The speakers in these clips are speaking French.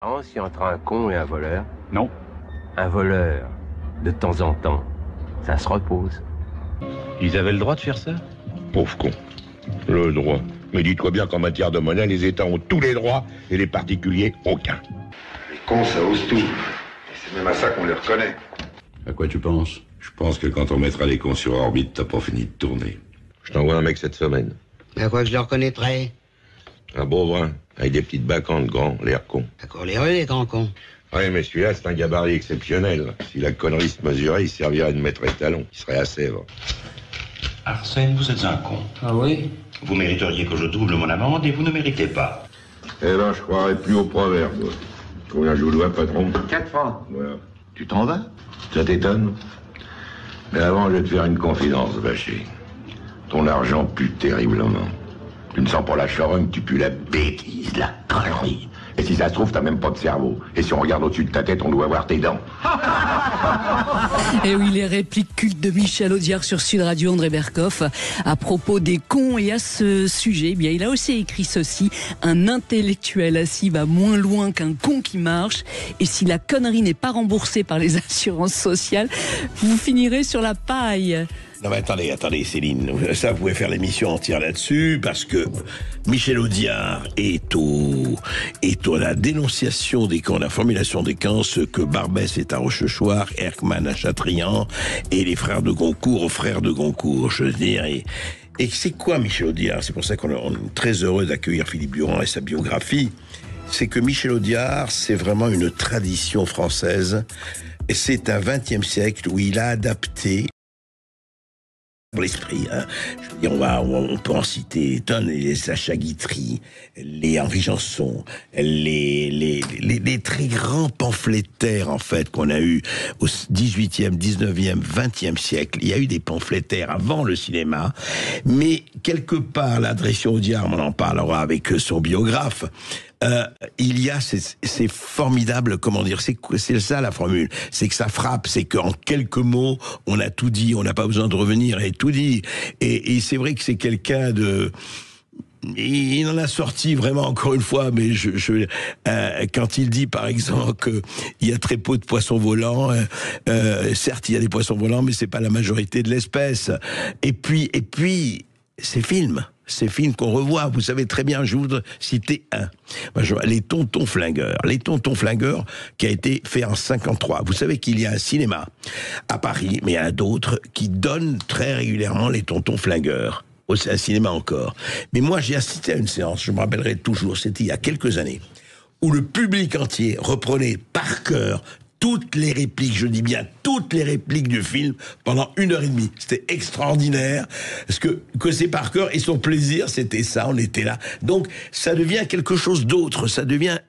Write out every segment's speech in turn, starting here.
Si entre un con et un voleur, Non. un voleur, de temps en temps, ça se repose. Ils avaient le droit de faire ça? Pauvre con. Le droit. Mais dis-toi bien qu'en matière de monnaie, les États ont tous les droits et les particuliers aucun. Les cons, ça ose tout. Et c'est même à ça qu'on les reconnaît. À quoi tu penses? Je pense que quand on mettra les cons sur orbite, t'as pas fini de tourner. Je t'envoie un mec cette semaine. À quoi je le reconnaîtrais? Un beau brun, avec des petites bacantes grands, l'air con. D'accord, les rues, les grands cons. Oui, mais celui-là, c'est un gabarit exceptionnel. Si la connerie se mesurait, il servirait de maître étalon. Il serait à Sèvres. Arsène, vous êtes un con. Ah oui? Vous mériteriez que je double mon amende et vous ne méritez pas. Eh ben, je croirais plus au proverbe. Combien je vous dois, patron? 4 francs. Voilà. Tu t'en vas? Ça t'étonne? Mais avant, je vais te faire une confidence, Vacher. Ton argent pue terriblement. Tu ne sens pas la charogne, tu pues la bêtise, la connerie. Et si ça se trouve, t'as même pas de cerveau. Et si on regarde au-dessus de ta tête, on doit voir tes dents. Et oui, les répliques cultes de Michel Audiard sur Sud Radio, André Berkoff, à propos des cons. Et à ce sujet, eh bien, il a aussi écrit ceci: un intellectuel assis va moins loin qu'un con qui marche. Et si la connerie n'est pas remboursée par les assurances sociales, vous finirez sur la paille. Non mais attendez Céline, ça vous pouvez faire l'émission entière là-dessus, parce que Michel Audiard est à la dénonciation des camps, la formulation des camps, ce que Barbès est à Rochechouart, Erckmann à Châtrian, et les frères de Goncourt aux frères de Goncourt, je veux dire. Et c'est quoi Michel Audiard? C'est pour ça qu'on est très heureux d'accueillir Philippe Durand et sa biographie. C'est que Michel Audiard, c'est vraiment une tradition française. Et c'est un XXe siècle où il a adapté l'esprit, hein. Je veux dire, on peut en citer tonnes, les Sacha Guitry, les Henri Janson, les très grands pamphlétaires, en fait, qu'on a eu au 18e, 19e, 20e siècle. Il y a eu des pamphlétaires avant le cinéma, mais quelque part, l'adression Audiard, on en parlera avec son biographe, il y a c'est formidable, comment dire, c'est ça la formule, c'est que ça frappe, c'est qu'en quelques mots on a tout dit, on n'a pas besoin de revenir et tout dit, et c'est vrai que c'est quelqu'un de... Il en a sorti vraiment, encore une fois, mais quand il dit par exemple qu'il y a très peu de poissons volants, certes il y a des poissons volants, mais c'est pas la majorité de l'espèce. Et puis ces films qu'on revoit, vous savez très bien, je voudrais citer un. Les Tontons Flingueurs. Les Tontons Flingueurs, qui a été fait en 53. Vous savez qu'il y a un cinéma à Paris, mais il y en a d'autres qui donnent très régulièrement les Tontons Flingueurs. C'est un cinéma encore. Mais moi, j'ai assisté à une séance, je me rappellerai toujours, c'était il y a quelques années, où le public entier reprenait par cœur toutes les répliques, je dis bien toutes les répliques du film pendant 1h30. C'était extraordinaire, parce que c'est par cœur, et son plaisir, c'était ça, on était là. Donc, ça devient quelque chose d'autre, ça devient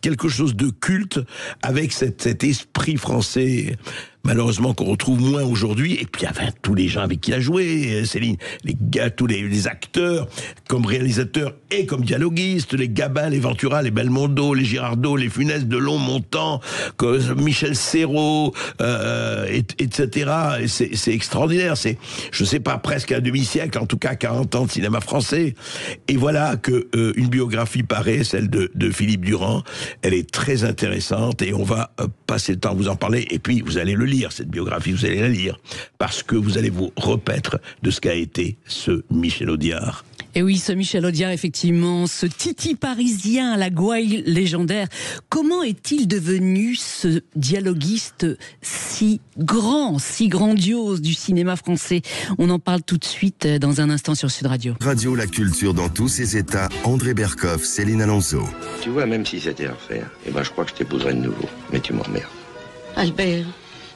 quelque chose de culte, avec cet esprit français, malheureusement, qu'on retrouve moins aujourd'hui. Et puis, il y avait tous les gens avec qui il a joué, Céline, les gars, tous les acteurs, comme réalisateurs et comme dialoguistes, les Gabin, les Ventura, les Belmondo, les Girardot, les Funès, Delon, Montand, Michel Serrault, etc. Et c'est extraordinaire. C'est, je sais pas, presque un demi-siècle, en tout cas 40 ans de cinéma français. Et voilà que une biographie paraît, celle de Philippe Durand. Elle est très intéressante et on va passer le temps à vous en parler. Et puis, vous allez le lire, cette biographie, vous allez la lire, parce que vous allez vous repaître de ce qu'a été ce Michel Audiard. Et oui, ce Michel Audiard, effectivement, ce Titi parisien à la gouaille légendaire. Comment est-il devenu ce dialoguiste si grand, si grandiose du cinéma français? On en parle tout de suite dans un instant sur Sud Radio. Radio La Culture dans tous ses états, André Berkoff, Céline Alonso. Tu vois, même si c'était à refaire, eh ben je crois que je t'épouserais de nouveau. Mais tu m'emmerdes. Albert.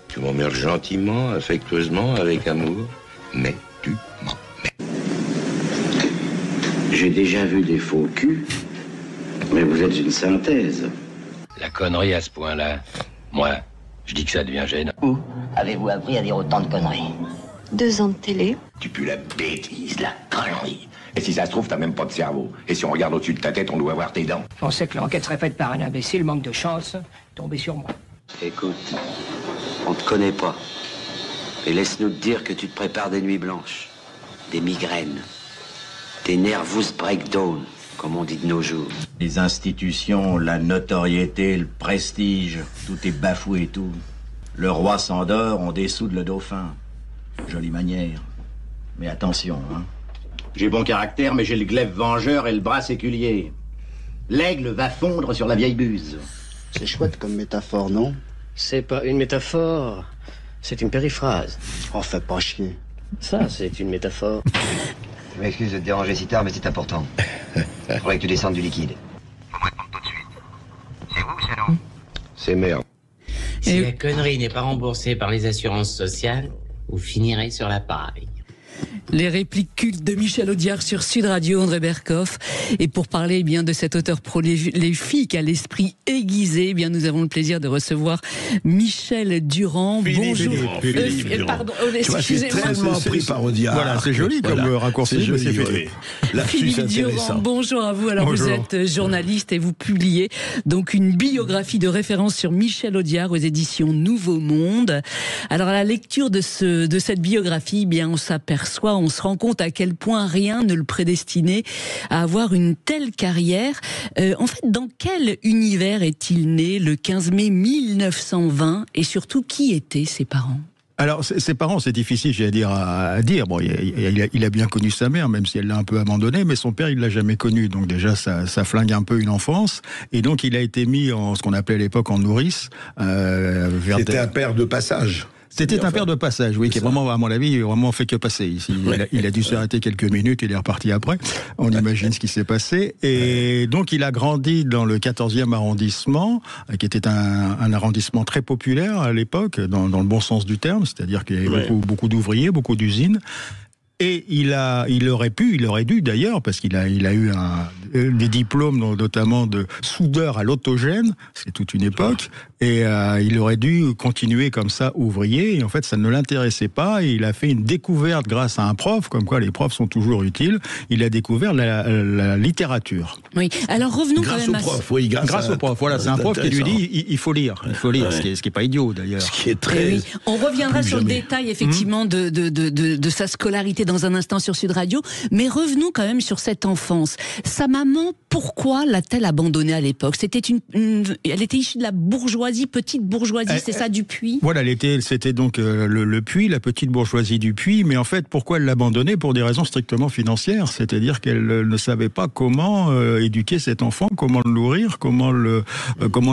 Tu m'emmerdes gentiment, affectueusement, avec amour, mais tu m'emmerdes. J'ai déjà vu des faux culs, mais vous êtes une synthèse. La connerie à ce point-là, moi, je dis que ça devient gênant. Où avez-vous appris à dire autant de conneries? 2 ans de télé. Tu pues la bêtise, la connerie. Et si ça se trouve, t'as même pas de cerveau. Et si on regarde au-dessus de ta tête, on doit voir tes dents. Je pensais que l'enquête serait faite par un imbécile, manque de chance, tombé sur moi. Écoute, on te connaît pas. Et laisse-nous te dire que tu te prépares des nuits blanches, des migraines, des nervous breakdown. comme on dit de nos jours. Les institutions, la notoriété, le prestige, tout est bafoué et tout. Le roi s'endort, on dessoude le dauphin. Jolie manière. Mais attention, hein. J'ai bon caractère, mais j'ai le glaive vengeur et le bras séculier. L'aigle va fondre sur la vieille buse. C'est chouette comme métaphore, non? C'est pas une métaphore, c'est une périphrase. Oh, fais pas chier. Ça, c'est une métaphore. Je m'excuse de te déranger si tard, mais c'est important. Je croyais que tu descendes du liquide. Faut me répondre tout de suite. C'est vous ou c'est non? C'est merde. Si la connerie n'est pas remboursée par les assurances sociales, vous finirez sur la paille. Les répliques cultes de Michel Audiard sur Sud Radio, André Berkoff. Et pour parler bien de cet auteur prolifique à l'esprit aiguisé, bien nous avons le plaisir de recevoir Michel Durand. Bonjour. Philippe pardon, tu vois, je suis tellement pris par Audiard. Voilà, c'est joli comme raccourci, mais c'est Philippe. Philippe Durand, bonjour à vous. Alors bonjour. Vous êtes journaliste et vous publiez donc une biographie de référence sur Michel Audiard aux éditions Nouveau Monde. Alors à la lecture de cette biographie, bien on s'aperçoit, on se rend compte à quel point rien ne le prédestinait à avoir une telle carrière. En fait, dans quel univers est-il né le 15 mai 1920 et surtout qui étaient ses parents ? Alors, ses parents, c'est difficile, j'ai à dire. Bon, il a bien connu sa mère, même si elle l'a un peu abandonné, mais son père, il l'a jamais connu. Donc déjà, ça flingue un peu une enfance. Et donc, il a été mis en ce qu'on appelait à l'époque en nourrice. C'était un père de passage. C'était un père de passage, oui, qui est vraiment, à mon avis, vraiment fait que passer ici. Il a dû s'arrêter quelques minutes, il est reparti après. On imagine ce qui s'est passé. Et donc, il a grandi dans le 14e arrondissement, qui était un arrondissement très populaire à l'époque, dans le bon sens du terme, c'est-à-dire qu'il y avait beaucoup d'ouvriers, beaucoup d'usines. Et il aurait dû d'ailleurs, parce qu'il a eu des diplômes, notamment de soudeur à l'autogène, c'est toute une époque, et il aurait dû continuer comme ça, ouvrier, et en fait ça ne l'intéressait pas, et il a fait une découverte grâce à un prof, comme quoi les profs sont toujours utiles, il a découvert la littérature. Oui, alors revenons grâce quand même au prof, oui, grâce au prof, voilà, c'est un prof qui lui dit, il faut lire, ce qui est pas idiot d'ailleurs. Ce qui est très... Oui. On reviendra sur le détail effectivement de sa scolarité dans un instant sur Sud Radio, mais revenons quand même sur cette enfance. Sa maman, pourquoi l'a-t-elle abandonnée à l'époque ? Elle était issue de la bourgeoisie, petite bourgeoisie, c'est ça, du Puy ? Voilà, c'était donc le Puy, la petite bourgeoisie du Puy, mais en fait, pourquoi elle l'a abandonnée ? Pour des raisons strictement financières, c'est-à-dire qu'elle ne savait pas comment éduquer cet enfant, comment le nourrir, comment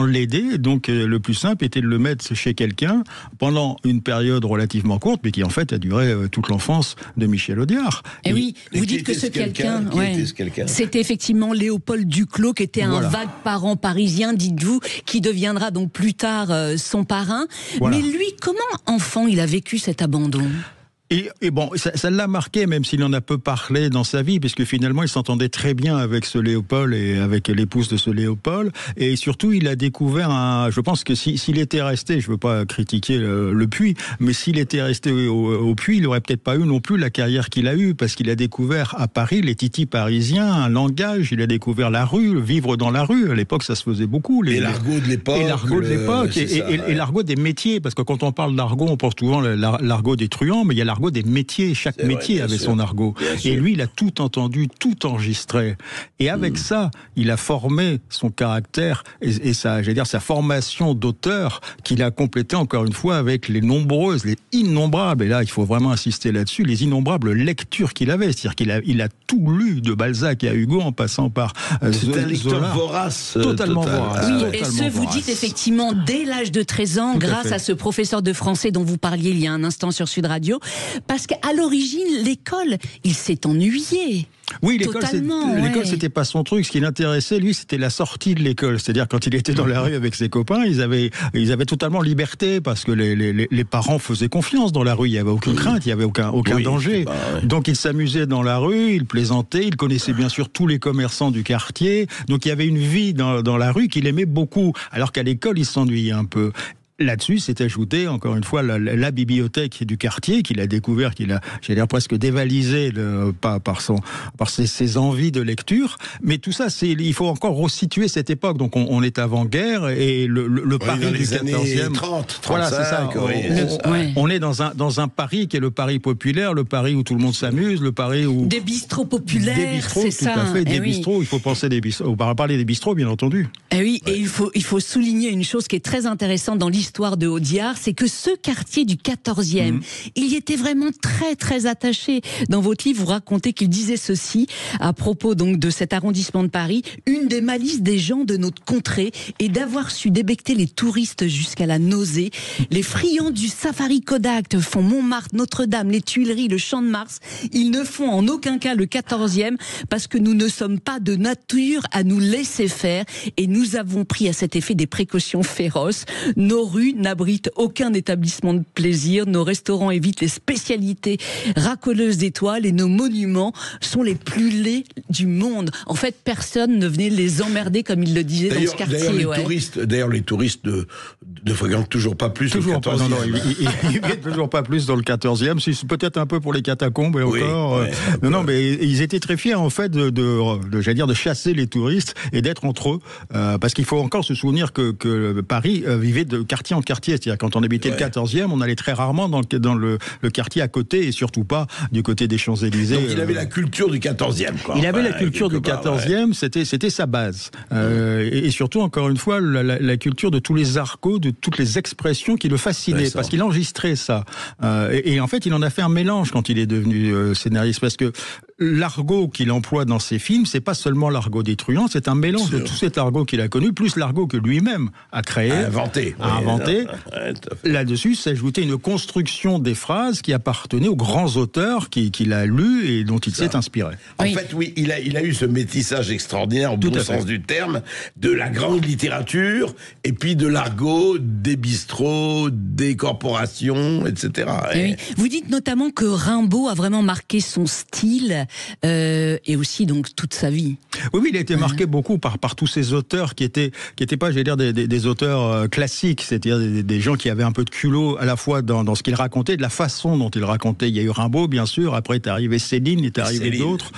l'aider, donc le plus simple était de le mettre chez quelqu'un pendant une période relativement courte, mais qui en fait a duré toute l'enfance de Michel Audiard. Et oui, vous dites que ce quelqu'un, c'était effectivement Léopold Duclos, qui était un vague parent parisien, dites-vous, qui deviendra donc plus tard son parrain. Voilà. Mais lui, comment enfant il a vécu cet abandon ? Et bon, ça l'a marqué, même s'il en a peu parlé dans sa vie, puisque finalement il s'entendait très bien avec ce Léopold et avec l'épouse de ce Léopold. Et surtout, il a découvert je pense que s'il était resté, je veux pas critiquer le Puy, mais s'il était resté au Puy, il aurait peut-être pas eu non plus la carrière qu'il a eue, parce qu'il a découvert à Paris les titis parisiens, un langage, il a découvert la rue, vivre dans la rue. À l'époque, ça se faisait beaucoup. Et l'argot de l'époque. Et l'argot de l'époque, et l'argot des métiers, parce que quand on parle d'argot, on pense souvent l'argot des truands, mais il y a l'argot des métiers, chaque métier avait son argot. Et lui, il a tout entendu, tout enregistré. Et avec ça, il a formé son caractère et sa formation d'auteur qu'il a complété encore une fois avec les innombrables, et là, il faut vraiment insister là-dessus, les innombrables lectures qu'il avait. C'est-à-dire qu'il a tout lu, de Balzac à Hugo, en passant par c'est un lecteur vorace. Totalement vorace. Oui, totalement et ce, vous dites effectivement, dès l'âge de 13 ans, grâce à ce professeur de français dont vous parliez il y a un instant sur Sud Radio, parce qu'à l'origine, l'école, il s'est ennuyé. Oui, l'école, c'était pas son truc. Ce qui l'intéressait, lui, c'était la sortie de l'école. C'est-à-dire, quand il était dans la rue avec ses copains, ils avaient totalement liberté, parce que les parents faisaient confiance dans la rue. Il n'y avait aucune crainte, il n'y avait aucun danger. Donc, il s'amusait dans la rue, il plaisantait, il connaissait bien sûr tous les commerçants du quartier. Donc, il y avait une vie dans la rue qu'il aimait beaucoup. Alors qu'à l'école, il s'ennuyait un peu. là-dessus s'est ajouté, encore une fois, la bibliothèque du quartier qu'il a découvert, qu'il a, j'allais dire, presque dévalisé par ses envies de lecture. Mais tout ça, il faut encore resituer cette époque. Donc on est avant-guerre et le Paris du 14e. 30, 35, voilà, c'est ça. On est dans un Paris qui est le Paris populaire, le Paris où tout le monde s'amuse, le Paris où... Des bistrots populaires, des bistrots, c'est tout ça. à fait, des bistrots, il faut penser des bistrots. On va parler des bistrots, bien entendu. Et oui, et il faut souligner une chose qui est très intéressante dans l'histoire de Audiard, c'est que ce quartier du 14e, il y était vraiment très très attaché. Dans votre livre, vous racontez qu'il disait ceci à propos donc de cet arrondissement de Paris: une des malices des gens de notre contrée est d'avoir su débecter les touristes jusqu'à la nausée. Les friands du safari Kodak font Montmartre, Notre-Dame, les Tuileries, le Champ de Mars. Ils ne font en aucun cas le 14e parce que nous ne sommes pas de nature à nous laisser faire et nous avons pris à cet effet des précautions féroces. Nos rues n'abritent aucun établissement de plaisir, nos restaurants évitent les spécialités racoleuses d'étoiles et nos monuments sont les plus laids du monde. En fait, personne ne venait les emmerder comme il le disait dans ce quartier. D'ailleurs, les touristes ne fréquentent toujours pas plus le 14e. Non, ils viennent toujours pas plus dans le 14e, si c'est peut-être un peu pour les catacombes et encore. Non, mais ils étaient très fiers en fait j'allais dire, de chasser les touristes et d'être entre eux, parce qu'il faut encore se souvenir que Paris vivait de quartier en quartier, c'est-à-dire quand on habitait le 14e, on allait très rarement dans le quartier à côté et surtout pas du côté des Champs-Élysées. Donc il avait la culture du 14e, quoi. Il avait la culture du 14e, c'était sa base. Et surtout, encore une fois, la culture de tous les argots, de toutes les expressions qui le fascinaient, parce qu'il enregistrait ça. Et en fait, il en a fait un mélange quand il est devenu scénariste, parce que l'argot qu'il emploie dans ses films, c'est pas seulement l'argot des truands, c'est un mélange de tout cet argot qu'il a connu, plus l'argot que lui-même a créé, a inventé. Là-dessus, s'ajoutait une construction des phrases qui appartenaient aux grands auteurs qu'il a lus et dont il s'est inspiré. En fait, oui, il a eu ce métissage extraordinaire, au bon sens du terme, de la grande littérature, et puis de l'argot, des bistrots, des corporations, etc. Oui. Vous dites notamment que Rimbaud a vraiment marqué son style, et aussi donc toute sa vie. Oui, il a été marqué beaucoup par tous ces auteurs qui étaient pas, j'allais dire, des auteurs classiques, c'est-à-dire des gens qui avaient un peu de culot à la fois dans ce qu'ils racontaient, de la façon dont ils racontaient. Il y a eu Rimbaud, bien sûr, après est arrivé Céline, est arrivé d'autres.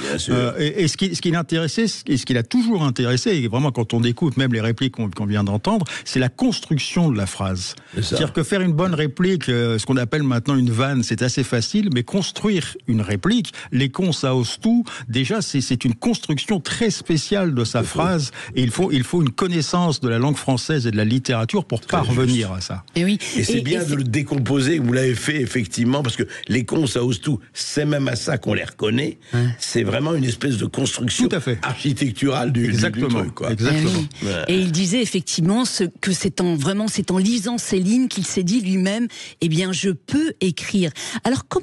Et ce qui l'intéressait, et ce qui l'a toujours intéressé, et vraiment quand on écoute même les répliques qu'on vient d'entendre, c'est la construction de la phrase. C'est-à-dire que faire une bonne réplique, ce qu'on appelle maintenant une vanne, c'est assez facile, mais construire une réplique, les cons ça ose tout, déjà c'est une construction très spéciale de sa phrase, et il faut une connaissance de la langue française et de la littérature pour parvenir à ça. Et c'est bien de le décomposer, vous l'avez fait effectivement, parce que les cons ça ose tout, c'est même à ça qu'on les reconnaît, c'est vraiment une espèce de construction architecturale du truc, quoi. Exactement. Et il disait effectivement que c'est en lisant Céline qu'il s'est dit lui-même, eh bien je peux écrire. Alors quand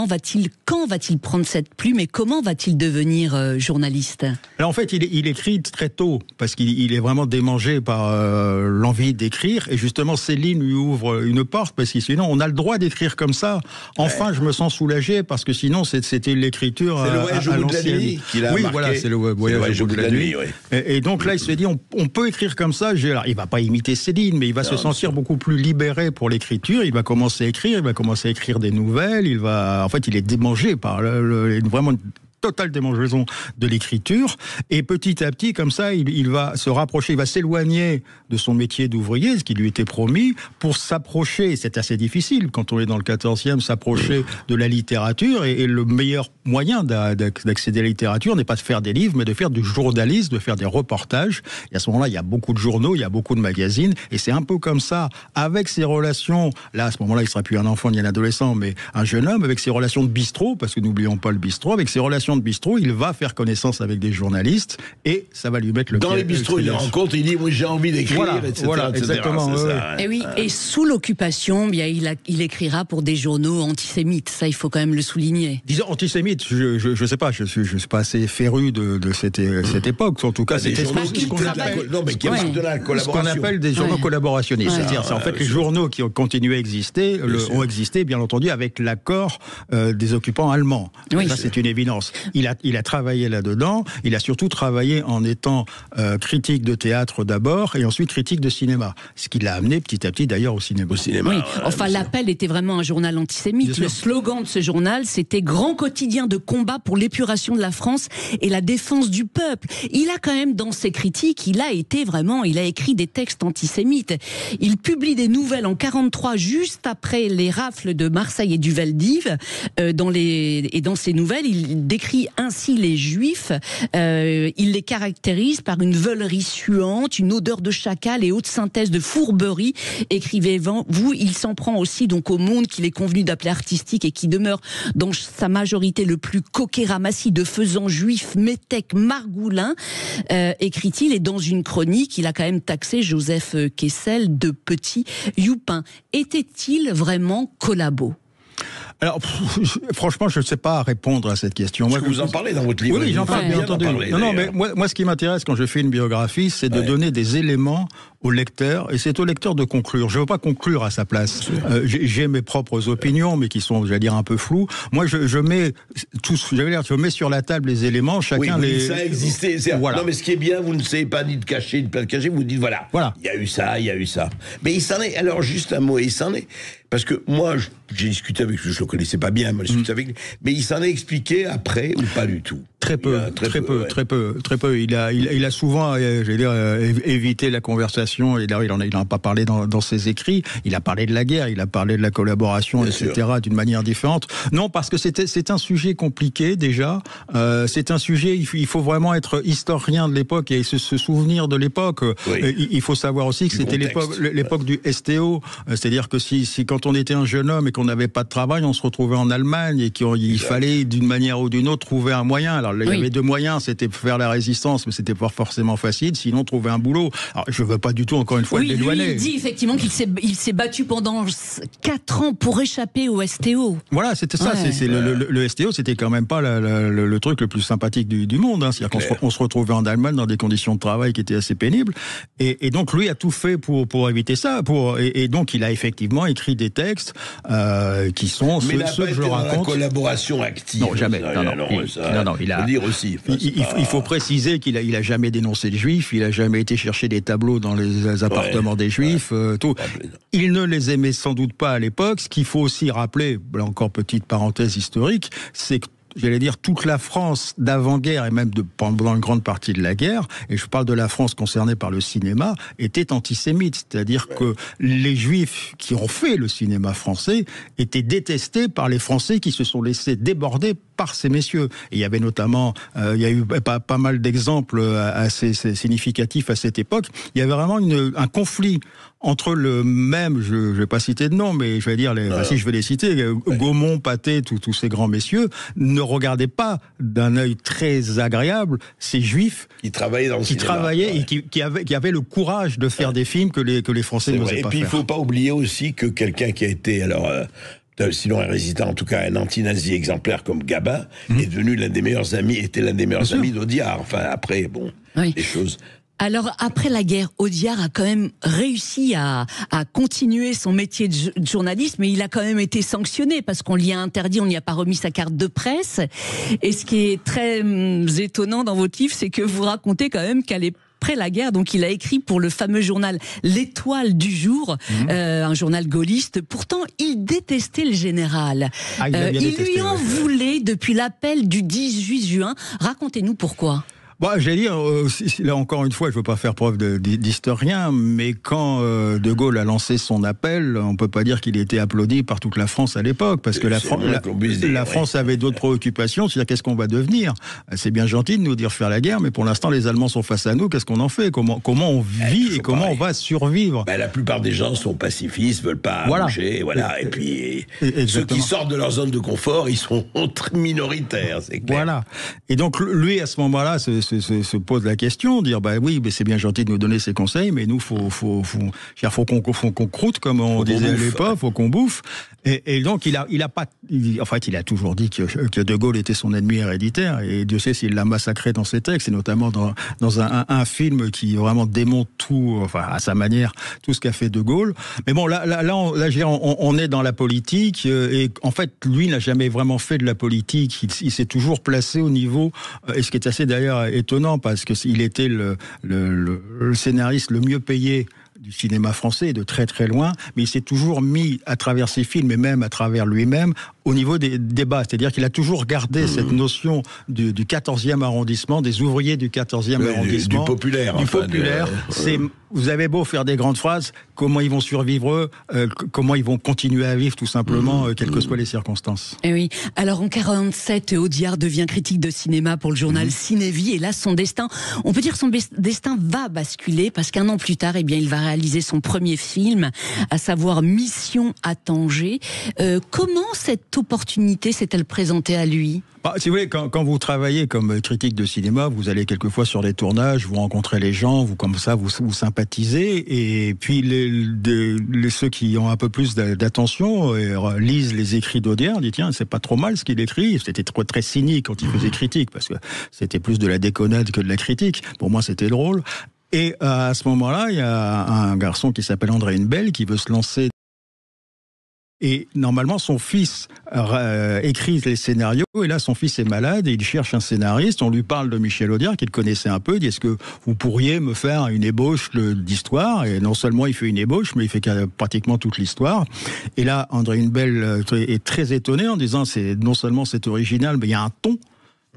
va-t-il prendre cette plume et comment va-t-il devenir journaliste? Alors en fait, il écrit très tôt, parce qu'il est vraiment démangé par l'envie d'écrire, et justement Céline lui ouvre une porte, parce que sinon on a le droit d'écrire comme ça. Enfin, je me sens soulagé, parce que sinon c'était l'écriture à l'ancienne. C'est le voyage au bout de la nuit qu'il a marqué. Voilà, c'est le voyage au bout de la nuit. Et donc là, il se dit, on peut écrire comme ça. Alors, il va pas imiter Céline, mais il va se sentir beaucoup plus libéré pour l'écriture. Il va commencer à écrire des nouvelles. En fait, il est démangé par vraiment une totale démangeaison de l'écriture, et petit à petit, comme ça, il va se rapprocher, il va s'éloigner de son métier d'ouvrier, ce qui lui était promis, pour s'approcher, c'est assez difficile quand on est dans le 14e, s'approcher de la littérature, et le meilleur moyen d'accéder à la littérature n'est pas de faire des livres, mais de faire du journalisme, de faire des reportages, et à ce moment-là, il y a beaucoup de journaux, il y a beaucoup de magazines, et c'est un peu comme ça, avec ses relations, là, à ce moment-là, il ne sera plus un enfant ni un adolescent, mais un jeune homme, avec ses relations de bistrot, parce que n'oublions pas le bistrot, avec ses relations de bistrot, il va faire connaissance avec des journalistes et ça va lui mettre le pied. Dans les bistrots, il les rencontre, il dit oui, j'ai envie d'écrire, etc. Voilà, exactement. Et oui, et sous l'occupation, bien il écrira pour des journaux antisémites. Ça, il faut quand même le souligner. Disons antisémites, je sais pas, je suis pas assez féru de cette époque. En tout cas, c'était ce qu'on appelle des journaux collaborationnistes. C'est-à-dire, en fait, les journaux qui ont continué à exister ont existé, bien entendu, avec l'accord des occupants allemands. Ça, c'est une évidence. Il a travaillé là-dedans. Il a surtout travaillé en étant critique de théâtre d'abord et ensuite critique de cinéma. Ce qui l'a amené petit à petit d'ailleurs au cinéma. Oui, enfin l'Appel était vraiment un journal antisémite. Le slogan de ce journal, c'était « Grand quotidien de combat pour l'épuration de la France et la défense du peuple ». Il a quand même, dans ses critiques, il a écrit des textes antisémites. Il publie des nouvelles en 1943, juste après les rafles de Marseille et du Veldiv. Dans ces nouvelles, il décrit ainsi les Juifs. Il les caractérise par une veulerie suante, une odeur de chacal et haute synthèse de fourberie. Écrivez-vous, il s'en prend aussi donc au monde qu'il est convenu d'appeler artistique et qui demeure dans sa majorité le plus coquet ramassis de faisans juifs, métèques, margoulins, écrit-il. Et dans une chronique, il a quand même taxé Joseph Kessel de petit youpin. Était-il vraiment collabo ? Alors, franchement, je ne sais pas répondre à cette question. Moi, vous en parlez dans votre livre. Oui, j'en parle, bien entendu. Non, mais moi, ce qui m'intéresse quand je fais une biographie, c'est de donner des éléments au lecteur, et c'est au lecteur de conclure. Je ne veux pas conclure à sa place. J'ai mes propres opinions, mais qui sont, j'allais dire, un peu floues. Moi, je mets sur la table les éléments, chacun les... ça a existé. Voilà. Non, mais ce qui est bien, vous ne savez pas ni de cacher, ni de cacher, vous dites, voilà. Il y a eu ça, il y a eu ça. Mais il s'en est, alors juste un mot, il s'en est. Parce que moi, j'ai discuté avec lui, je le connaissais pas bien, moi, j'ai discuté avec lui, mais il s'en est expliqué après ou pas du tout. Très peu. Il a souvent, j'allais dire, évité la conversation. Et d'ailleurs, il n'en a pas parlé dans ses écrits. Il a parlé de la guerre, il a parlé de la collaboration, etc. d'une manière différente. Non, parce que c'est un sujet compliqué déjà. C'est un sujet. Il faut vraiment être historien de l'époque et se souvenir de l'époque. Il faut savoir aussi que c'était l'époque du STO. C'est-à-dire que si quand on était un jeune homme et qu'on n'avait pas de travail, on se retrouvait en Allemagne et qu'il fallait d'une manière ou d'une autre trouver un moyen. Alors là, il y avait deux moyens, c'était faire la résistance, mais c'était pas forcément facile, sinon trouver un boulot. Alors je veux pas du tout, encore une fois, le dédouaner. Lui, il dit effectivement qu'il s'est battu pendant 4 ans pour échapper au STO. Voilà, c'était ça. Le STO, c'était quand même pas le truc le plus sympathique du monde. C'est-à-dire qu'on se retrouvait en Allemagne dans des conditions de travail qui étaient assez pénibles. Et donc lui a tout fait pour éviter ça. Et donc il a effectivement écrit des textes qui sont ceux que je raconte. La collaboration active. Non, jamais. Il faut préciser qu'il a jamais dénoncé les Juifs, il a jamais été chercher des tableaux dans les appartements des Juifs, tout. Il ne les aimait sans doute pas à l'époque. Ce qu'il faut aussi rappeler, là encore petite parenthèse historique, c'est que j'allais dire toute la France d'avant-guerre et même pendant une grande partie de la guerre, et je parle de la France concernée par le cinéma, était antisémite. C'est-à-dire que les Juifs qui ont fait le cinéma français étaient détestés par les Français qui se sont laissés déborder par ces messieurs. Et il y avait notamment, il y a eu pas mal d'exemples assez significatifs à cette époque. Il y avait vraiment un conflit entre le même, je ne vais pas citer de nom, mais je vais dire, si je vais les citer, Gaumont, Pathé, tous ces grands messieurs, ne regardaient pas d'un œil très agréable ces Juifs qui travaillaient dans le cinéma, et qui avaient le courage de faire des films que les Français n'osaient pas faire. Et puis il ne faut pas oublier aussi que quelqu'un qui a été, sinon un résistant, en tout cas un anti-nazi exemplaire comme Gabin, est devenu l'un des meilleurs amis, d'Audiard. Enfin, après, les choses... Alors, après la guerre, Audiard a quand même réussi à continuer son métier de journaliste, mais il a quand même été sanctionné parce qu'on lui a interdit, on n'y a pas remis sa carte de presse. Et ce qui est très étonnant dans votre livre, c'est que vous racontez quand même après la guerre, donc il a écrit pour le fameux journal L'Étoile du Jour, un journal gaulliste. Pourtant, il détestait le général. Il lui en voulait depuis l'appel du 18 juin. Racontez-nous pourquoi. J'allais dire, là encore une fois, je ne veux pas faire preuve d'historien, mais quand De Gaulle a lancé son appel, on ne peut pas dire qu'il ait été applaudi par toute la France à l'époque, parce que la France avait d'autres préoccupations, c'est-à-dire qu'est-ce qu'on va devenir. C'est bien gentil de nous dire faire la guerre, mais pour l'instant les Allemands sont face à nous, qu'est-ce qu'on en fait, comment on vit et comment on va survivre. La plupart des gens sont pacifistes, veulent pas bouger, et puis ceux qui sortent de leur zone de confort, ils sont minoritaires, c'est clair. Voilà. Et donc lui, à ce moment-là, se pose la question, dire bah oui, mais c'est bien gentil de nous donner ces conseils, mais nous faut qu'on croûte, comme on disait à l'époque, faut qu'on bouffe. Et donc il a toujours dit que De Gaulle était son ennemi héréditaire, et Dieu sait s'il l'a massacré dans ses textes, et notamment dans un film qui vraiment démonte tout, enfin à sa manière, tout ce qu'a fait De Gaulle. Mais bon, là on est dans la politique, et en fait lui n'a jamais vraiment fait de la politique. Il s'est toujours placé au niveau, et ce qui est assez d'ailleurs étonnant, parce que il était le scénariste le mieux payé du cinéma français, de très très loin, mais il s'est toujours mis à travers ses films et même à travers lui-même au niveau des débats. C'est-à-dire qu'il a toujours gardé cette notion du 14e arrondissement, des ouvriers du 14e arrondissement. Du populaire. Du populaire. Vous avez beau faire des grandes phrases, comment ils vont survivre eux, comment ils vont continuer à vivre tout simplement, quelles que soient les circonstances. Et oui. Alors en 47, Audiard devient critique de cinéma pour le journal Cinévie, et là son destin, on peut dire son destin va basculer, parce qu'un an plus tard, eh bien, il va réaliser son premier film, à savoir Mission à Tanger. Comment cette opportunité s'est-elle présentée à lui ? Si vous voulez, quand vous travaillez comme critique de cinéma, vous allez quelquefois sur des tournages, vous rencontrez les gens, vous comme ça, vous sympathisez, et puis ceux qui ont un peu plus d'attention lisent les écrits d'Audiard, disent tiens, c'est pas trop mal ce qu'il écrit. C'était très cynique quand il faisait critique, parce que c'était plus de la déconnade que de la critique. Pour moi, c'était drôle. Et à ce moment-là, il y a un garçon qui s'appelle André Hunebelle qui veut se lancer. Et normalement, son fils écrit les scénarios, et là, son fils est malade, et il cherche un scénariste. On lui parle de Michel Audiard, qu'il connaissait un peu. Il dit, est-ce que vous pourriez me faire une ébauche d'histoire ? Et non seulement il fait une ébauche, mais il fait pratiquement toute l'histoire. Et là, André Hunebelle est très étonné en disant, non seulement c'est original, mais il y a un ton.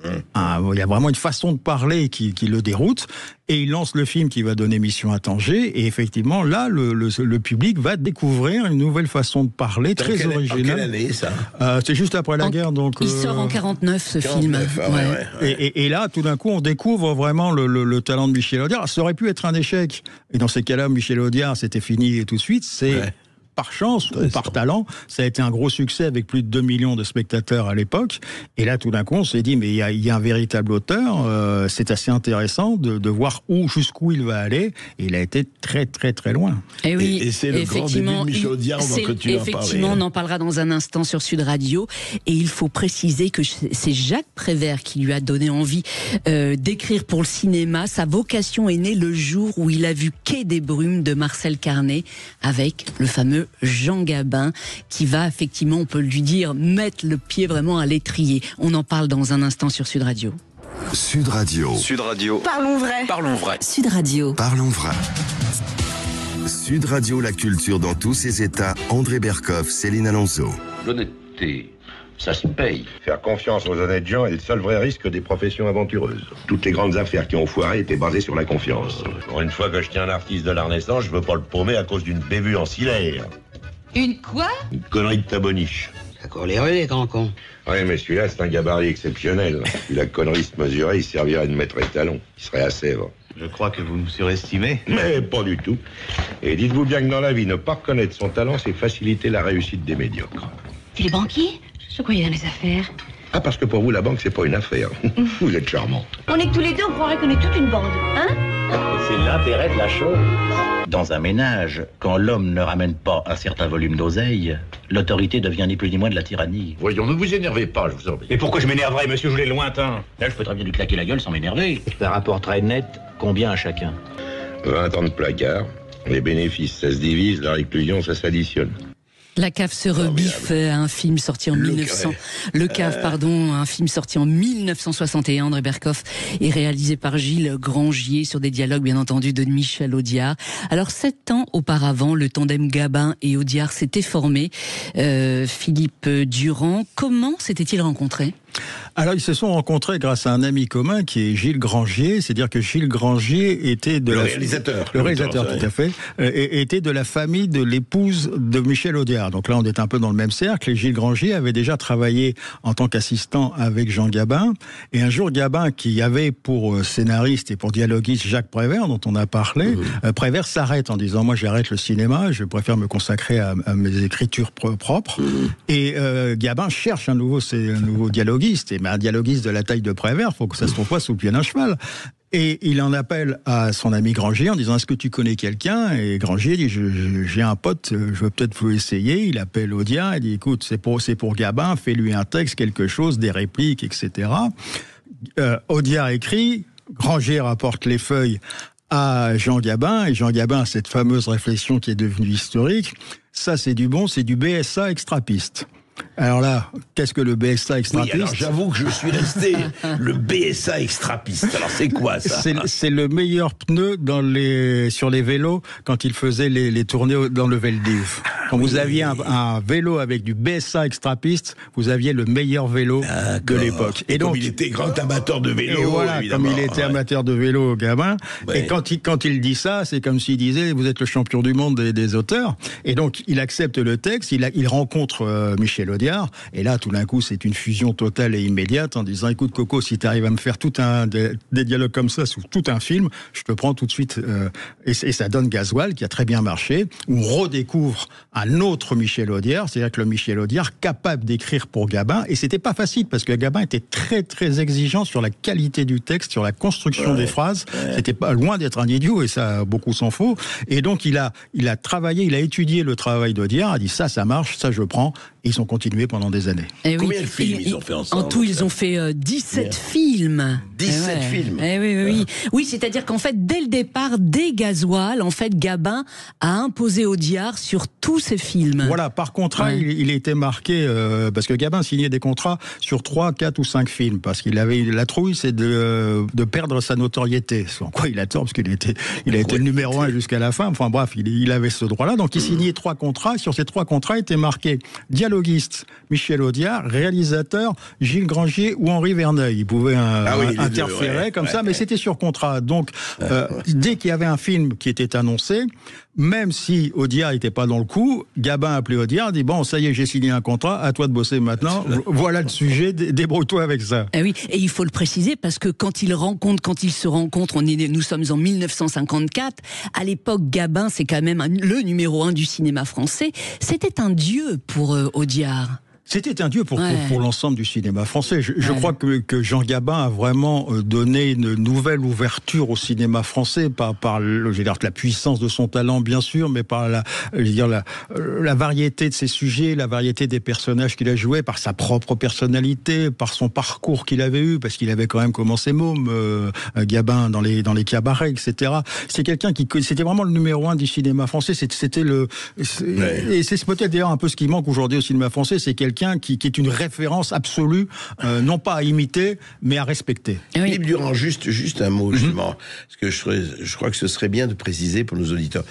Il y a vraiment une façon de parler qui le déroute, et il lance le film qui va donner Mission à Tanger, et effectivement là le public va découvrir une nouvelle façon de parler très originale. En quelle année ça ? C'est juste après la guerre, donc il sort en 49 ce film. Et là tout d'un coup on découvre vraiment le talent de Michel Audiard. Ça aurait pu être un échec, et dans ces cas-là Michel Audiard c'était fini et tout de suite. Par chance ou par talent, ça a été un gros succès avec plus de 2 millions de spectateurs à l'époque. Et là, tout d'un coup, on s'est dit, mais il y a un véritable auteur. C'est assez intéressant de voir jusqu'où il va aller. Et il a été très, très, très loin. Et oui, et c'est le grand début de Michel Audiard, on va continuer à parler. Effectivement, on en parlera dans un instant sur Sud Radio. Et il faut préciser que c'est Jacques Prévert qui lui a donné envie d'écrire pour le cinéma. Sa vocation est née le jour où il a vu Quai des Brumes de Marcel Carné avec le fameux Jean Gabin, qui va effectivement, on peut lui dire, mettre le pied vraiment à l'étrier. On en parle dans un instant sur Sud Radio. Sud Radio. Sud Radio. Parlons vrai. Parlons vrai. Sud Radio. Parlons vrai. Sud Radio, la culture dans tous ses états. André Berkoff, Céline Alonso. L'honnêteté, ça se paye. Faire confiance aux honnêtes gens est le seul vrai risque des professions aventureuses. Toutes les grandes affaires qui ont foiré étaient basées sur la confiance. Pour une fois que je tiens un artiste de la Renaissance, je veux pas le paumer à cause d'une bévue ancillaire. Une quoi ? Une connerie de taboniche. Ça court les rues, les grands cons. Oui, mais celui-là, c'est un gabarit exceptionnel. Si la connerie se mesurait, il servirait de maître étalon. Il serait à Sèvres. Je crois que vous nous surestimez. Mais pas du tout. Et dites-vous bien que dans la vie, ne pas reconnaître son talent, c'est faciliter la réussite des médiocres. Tu es banquier ? Je croyais dans les affaires. Ah, parce que pour vous, la banque, c'est pas une affaire. Vous êtes charmante. On est que tous les deux, on croirait qu'on est toute une bande, hein ? C'est l'intérêt de la chose. Dans un ménage, quand l'homme ne ramène pas un certain volume d'oseille, l'autorité devient ni plus ni moins de la tyrannie. Voyons, ne vous énervez pas, je vous en prie. Et pourquoi je m'énerverais, monsieur, je voulais lointain. Là, je peux très bien lui claquer la gueule sans m'énerver. Un rapport très net, combien à chacun ? 20 ans de placard, les bénéfices, ça se divise, la réclusion, ça s'additionne. La cave se rebiffe, un film sorti en un film sorti en 1961, André Berkoff, et réalisé par Gilles Grangier sur des dialogues bien entendu de Michel Audiard. Alors 7 ans auparavant, le tandem Gabin et Audiard s'était formé. Philippe Durand, comment s'étaient-ils rencontrés ? Alors, ils se sont rencontrés grâce à un ami commun qui est Gilles Grangier. C'est-à-dire que Gilles Grangier était de le réalisateur, tout à fait, était de la famille de l'épouse de Michel Audiard. Donc là, on est un peu dans le même cercle. Et Gilles Grangier avait déjà travaillé en tant qu'assistant avec Jean Gabin. Et un jour, Gabin, qui avait pour scénariste et pour dialoguiste Jacques Prévert, dont on a parlé, Prévert s'arrête en disant, moi, j'arrête le cinéma, je préfère me consacrer à mes écritures propres. Et Gabin cherche un nouveau dialoguiste. dialoguiste, mais un dialoguiste de la taille de Prévert, faut que ça se trouve pas sous le pied d'un cheval. Et il en appelle à son ami Grangier en disant, est-ce que tu connais quelqu'un? Et Grangier dit, j'ai un pote, je veux peut-être vous essayer. Il appelle Audiard, il dit, écoute, c'est pour Gabin, fais-lui un texte, quelque chose, des répliques, etc. Audiard écrit, Grangier rapporte les feuilles à Jean Gabin, et Jean Gabin a cette fameuse réflexion qui est devenue historique. Ça, c'est du bon, c'est du BSA extrapiste. Alors là, qu'est-ce que le BSA extrapiste? Oui, alors j'avoue que je suis resté le BSA extrapiste. Alors c'est quoi ça? C'est le meilleur pneu sur les vélos quand ils faisaient les tournées dans le Veldiv. Quand vous aviez un vélo avec du BSA extrapiste, vous aviez le meilleur vélo de l'époque. Et donc, comme il était grand amateur de vélo, et voilà, comme il était amateur de vélo, Gabin. Ouais. Et quand il dit ça, c'est comme s'il disait, vous êtes le champion du monde des auteurs. Et donc, il accepte le texte, il rencontre Michel Audiard, et là, tout d'un coup, c'est une fusion totale et immédiate en disant, écoute Coco, si tu arrives à me faire des dialogues comme ça sous tout un film, je te prends tout de suite. Et ça donne Gasoil, qui a très bien marché, où on redécouvre un autre Michel Audiard, c'est-à-dire que le Michel Audiard capable d'écrire pour Gabin, et c'était pas facile, parce que Gabin était très très exigeant sur la qualité du texte, sur la construction des phrases, c'était pas loin d'être un idiot, et ça, beaucoup s'en faut, et donc il a travaillé, il a étudié le travail d'Audiard, a dit ça marche, ça je prends, et ils ont continué pendant des années. Et combien de films ils ont fait ensemble? En tout, ils ont fait 17 films. 17 films. Oui, c'est-à-dire qu'en fait, dès le départ, dès Gasoil, en fait, Gabin a imposé Audiard sur tous ses films. Voilà, par contrat, il était marqué, parce que Gabin signait des contrats sur 3, 4 ou 5 films, parce qu'il avait la trouille, c'est de perdre sa notoriété. En quoi il a tort, parce qu'il a été le numéro 1 jusqu'à la fin. Enfin bref, il avait ce droit-là. Donc il signait 3 contrats. Sur ces 3 contrats, était marqué dialoguiste Michel Audiard, réalisateur Gilles Grangier ou Henri Verneuil. Il pouvait interférer comme ça, mais c'était sur contrat. Donc, dès qu'il y avait un film qui était annoncé, même si Audiard n'était pas dans le coup, Gabin a appelé Audiard, dit bon, ça y est, j'ai signé un contrat, à toi de bosser maintenant. Voilà le sujet, débrouille-toi avec ça. Et oui, et il faut le préciser parce que quand ils se rencontrent, nous sommes en 1954. À l'époque, Gabin, c'est quand même le numéro 1 du cinéma français. C'était un dieu pour Audiard. C'était un dieu pour l'ensemble du cinéma français. Je crois que Jean Gabin a vraiment donné une nouvelle ouverture au cinéma français par la puissance de son talent, bien sûr, mais par la variété de ses sujets, la variété des personnages qu'il a joués, par sa propre personnalité, par son parcours qu'il avait eu, parce qu'il avait quand même commencé môme, Gabin, dans les cabarets, etc. C'est quelqu'un c'était vraiment le numéro 1 du cinéma français. Et c'est peut-être d'ailleurs un peu ce qui manque aujourd'hui au cinéma français, c'est quelqu'un qui est une référence absolue, non pas à imiter, mais à respecter. Philippe Durand, juste un mot, justement, parce que je crois que ce serait bien de préciser pour nos auditeurs.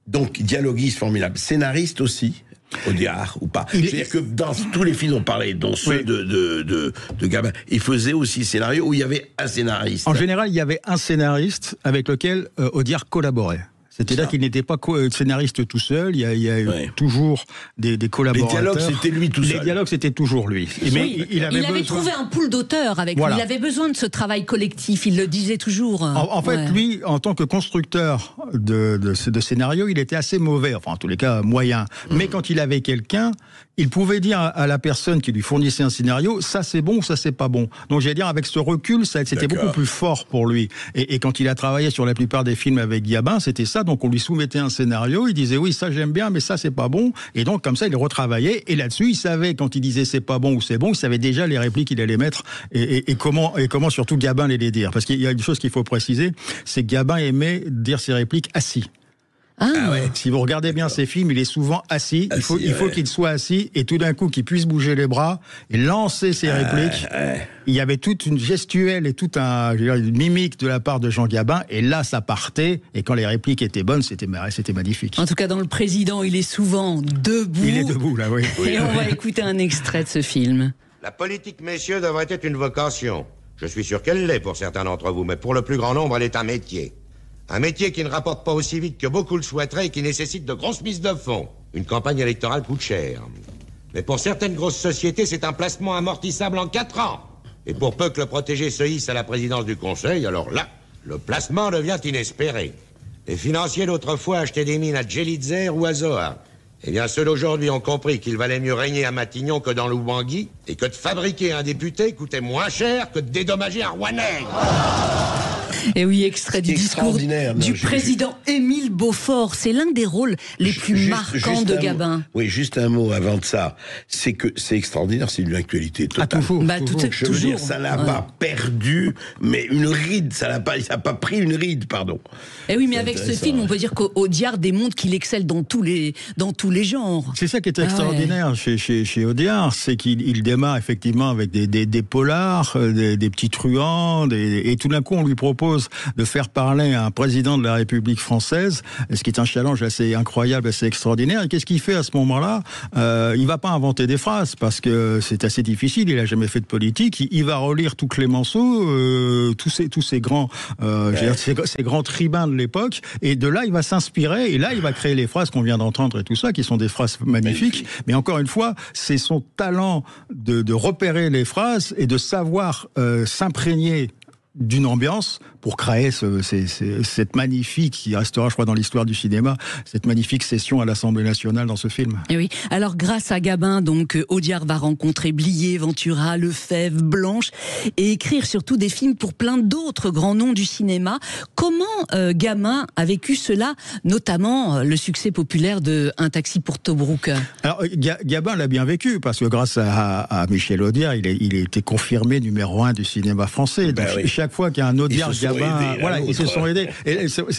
Donc, dialoguiste formidable, scénariste aussi, Audiard ou pas. C'est-à-dire que dans tous les films dont on parlait, dont ceux de Gabin, il faisait aussi scénario où il y avait un scénariste. En général, il y avait un scénariste avec lequel Audiard collaborait. C'est-à-dire qu'il n'était pas scénariste tout seul, il y a eu toujours des collaborateurs. Les dialogues, c'était lui tout seul. Les dialogues, c'était toujours lui. Mais il avait trouvé un pool d'auteurs avec lui. Il avait besoin de ce travail collectif, il le disait toujours. En fait, lui, en tant que constructeur de scénario, il était assez mauvais, enfin en tous les cas moyen. Mais quand il avait quelqu'un, il pouvait dire à la personne qui lui fournissait un scénario, ça c'est bon ou ça c'est pas bon. Donc j'allais dire, avec ce recul, c'était beaucoup plus fort pour lui. Et quand il a travaillé sur la plupart des films avec Gabin, c'était ça. Donc on lui soumettait un scénario, il disait oui, ça j'aime bien, mais ça c'est pas bon. Et donc comme ça, il retravaillait. Et là-dessus, il savait quand il disait c'est pas bon ou c'est bon, il savait déjà les répliques qu'il allait mettre et comment surtout Gabin allait les dire. Parce qu'il y a une chose qu'il faut préciser, c'est que Gabin aimait dire ses répliques assis. Si vous regardez bien ses films, il est souvent assis. Il faut qu'il soit assis et tout d'un coup qu'il puisse bouger les bras et lancer ses répliques. Il y avait toute une gestuelle et toute une mimique de la part de Jean Gabin et là ça partait et quand les répliques étaient bonnes, c'était magnifique. En tout cas, dans Le Président, il est souvent debout. Il est debout là, oui. Et on va écouter un extrait de ce film. La politique, messieurs, devrait être une vocation. Je suis sûr qu'elle l'est pour certains d'entre vous, mais pour le plus grand nombre, elle est un métier. Un métier qui ne rapporte pas aussi vite que beaucoup le souhaiteraient et qui nécessite de grosses mises de fonds. Une campagne électorale coûte cher. Mais pour certaines grosses sociétés, c'est un placement amortissable en 4 ans. Et pour peu que le protégé se hisse à la présidence du Conseil, alors là, le placement devient inespéré. Les financiers d'autrefois achetaient des mines à Djelitzer ou à Zoa. Eh bien, ceux d'aujourd'hui ont compris qu'il valait mieux régner à Matignon que dans l'Oubangui, et que de fabriquer un député coûtait moins cher que de dédommager un roi nègre. Et oui, extrait du discours du président Émile Beaufort. C'est l'un des rôles les plus marquants de Gabin. Oui, juste un mot avant de ça. C'est que c'est extraordinaire, c'est une actualité totale. Toujours. Je veux dire, ça n'a pas perdu, mais une ride, ça n'a pas pris une ride, pardon. Et oui, mais avec ce film, on peut dire qu'Audiard démontre qu'il excelle dans tous les genres. C'est ça qui est extraordinaire chez Audiard, c'est qu'il démarre effectivement avec des polars, des petits truands, et tout d'un coup on lui propose de faire parler à un président de la République française, ce qui est un challenge assez incroyable, assez extraordinaire. Et qu'est-ce qu'il fait à ce moment-là ? Il va pas inventer des phrases parce que c'est assez difficile. Il a jamais fait de politique. Il va relire tout Clémenceau, tous ces grands, ces grands tribuns de l'époque. Et de là, il va s'inspirer. Et là, il va créer les phrases qu'on vient d'entendre et tout ça, qui sont des phrases magnifiques. Mais encore une fois, c'est son talent de repérer les phrases et de savoir s'imprégner d'une ambiance pour créer cette magnifique, qui restera je crois dans l'histoire du cinéma, cette magnifique session à l'Assemblée nationale dans ce film. Et oui, alors grâce à Gabin, donc Audiard va rencontrer Blier, Ventura, Lefebvre, Blanche et écrire surtout des films pour plein d'autres grands noms du cinéma. Comment Gabin a vécu cela, notamment le succès populaire de Un taxi pour Tobrouk? Alors Gabin l'a bien vécu parce que grâce à Michel Audiard, il a été confirmé numéro 1 du cinéma français. Donc chaque fois qu'il y a un Audiard Gabin, ils se sont aidés. Et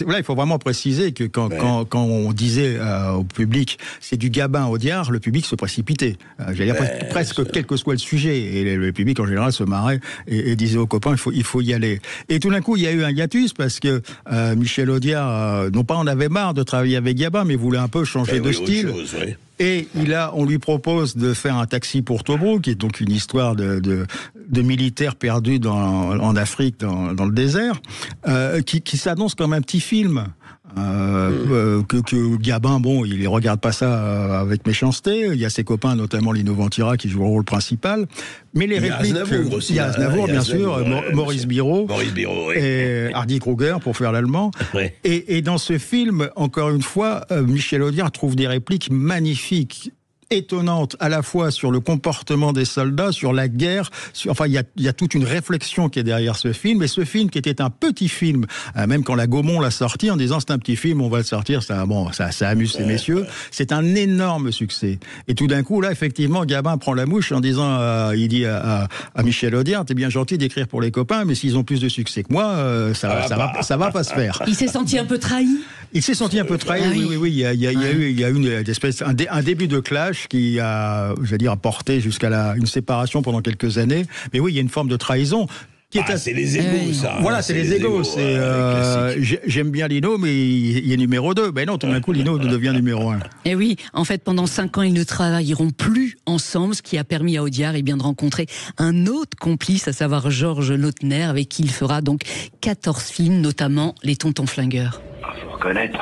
là, il faut vraiment préciser que quand on disait au public c'est du Gabin Audiard, le public se précipitait. J'allais dire presque quel que soit le sujet. Et le public en général se marrait et disait aux copains il faut y aller. Et tout d'un coup, il y a eu un hiatus parce que Michel Audiard, non pas on avait marre de travailler avec Gabin, mais voulait un peu changer de style. Et on lui propose de faire Un taxi pour Tobrouk, qui est donc une histoire de militaires perdus en Afrique, dans le désert, qui s'annonce comme un petit film. Que Gabin, il regarde pas ça avec méchanceté. Il y a ses copains, notamment Lino Ventura, qui joue le rôle principal. Mais les répliques, il y a Aznavour, bien sûr, Maurice Biro, et Hardy Kruger pour faire l'allemand. Et dans ce film, encore une fois, Michel Audiard trouve des répliques magnifiques, étonnante à la fois sur le comportement des soldats, sur la guerre, il y a toute une réflexion qui est derrière ce film, et ce film qui était un petit film, même quand la Gaumont l'a sorti en disant c'est un petit film, on va le sortir, ça amuse ces messieurs, c'est un énorme succès. Et tout d'un coup, là, effectivement, Gabin prend la mouche en disant, il dit à Michel Audiard, t'es bien gentil d'écrire pour les copains, mais s'ils ont plus de succès que moi, ça va pas se faire. Il s'est senti un peu trahi. Il s'est senti un peu trahi, oui. Il y a eu une espèce, un début de clash qui a, porté jusqu'à une séparation pendant quelques années. Mais oui, il y a une forme de trahison. C'est les égos, ça. Voilà, c'est les égos. J'aime bien Lino, mais il est numéro 2. Ben non, tout d'un coup, Lino devient numéro 1. Et oui, en fait, pendant 5 ans, ils ne travailleront plus ensemble, ce qui a permis à Audiard de rencontrer un autre complice, à savoir Georges Lautner, avec qui il fera donc 14 films, notamment Les Tontons Flingueurs. Faut reconnaître.